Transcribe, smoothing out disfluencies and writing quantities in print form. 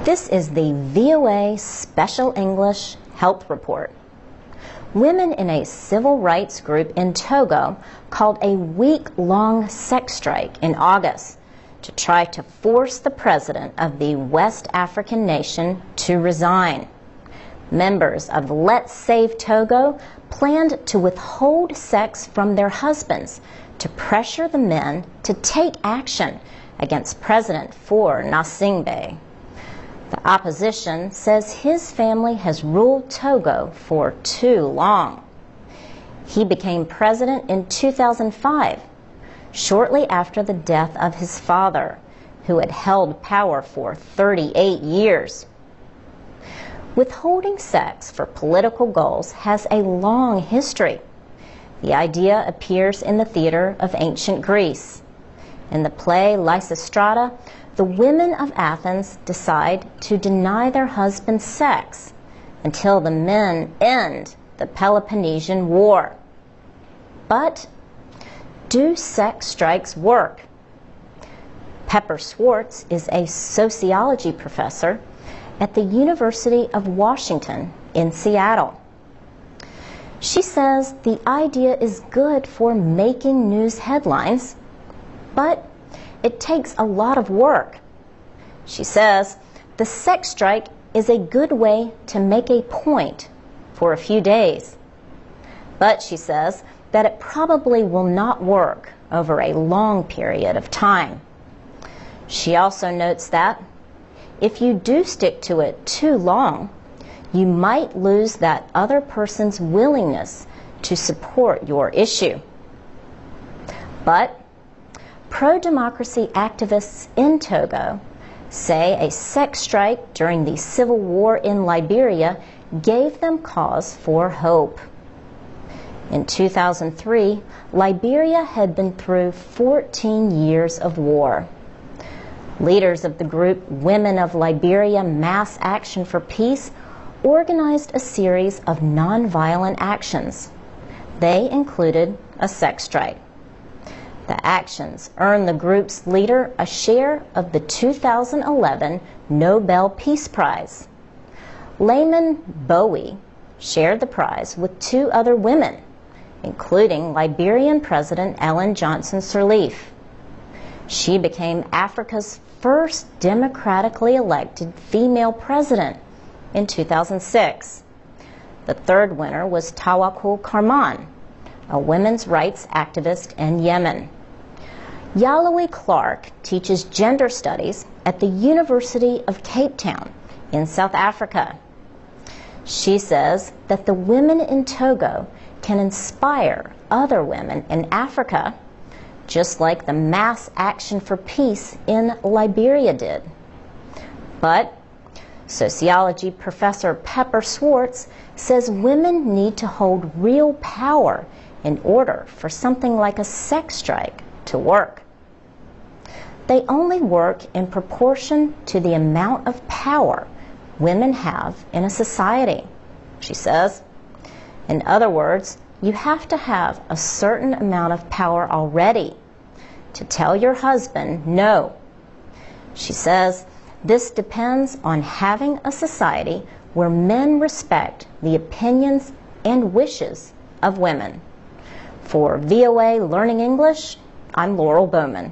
This is the VOA Special English Health Report. Women in a civil rights group in Togo called a week-long sex strike in August to try to force the president of the West African nation to resign. Members of Let's Save Togo planned to withhold sex from their husbands to pressure the men to take action against President Faure Gnassingbé. The opposition says his family has ruled Togo for too long. He became president in 2005, shortly after the death of his father, who had held power for 38 years. Withholding sex for political goals has a long history. The idea appears in the theater of ancient Greece. In the play Lysistrata, the women of Athens decide to deny their husbands sex until the men end the Peloponnesian War. But do sex strikes work? Pepper Schwartz is a sociology professor at the University of Washington in Seattle. She says the idea is good for making news headlines, but it takes a lot of work. She says the sex strike is a good way to make a point for a few days. But she says that it probably will not work over a long period of time. She also notes that if you do stick to it too long, you might lose that other person's willingness to support your issue. But pro-democracy activists in Togo say a sex strike during the civil war in Liberia gave them cause for hope. In 2003, Liberia had been through 14 years of war. Leaders of the group Women of Liberia Mass Action for Peace organized a series of nonviolent actions. They included a sex strike. The actions earned the group's leader a share of the 2011 Nobel Peace Prize. Lamin Bowie shared the prize with two other women, including Liberian President Ellen Johnson Sirleaf. She became Africa's first democratically elected female president in 2006. The third winner was Tawakkol Karman, a women's rights activist in Yemen. Yalawi Clark teaches gender studies at the University of Cape Town in South Africa. She says that the women in Togo can inspire other women in Africa, just like the Mass Action for Peace in Liberia did. But sociology professor Pepper Schwartz says women need to hold real power in order for something like a sex strike to work. They only work in proportion to the amount of power women have in a society, she says. In other words, you have to have a certain amount of power already to tell your husband no. She says this depends on having a society where men respect the opinions and wishes of women. For VOA Learning English, I'm Laurel Bowman.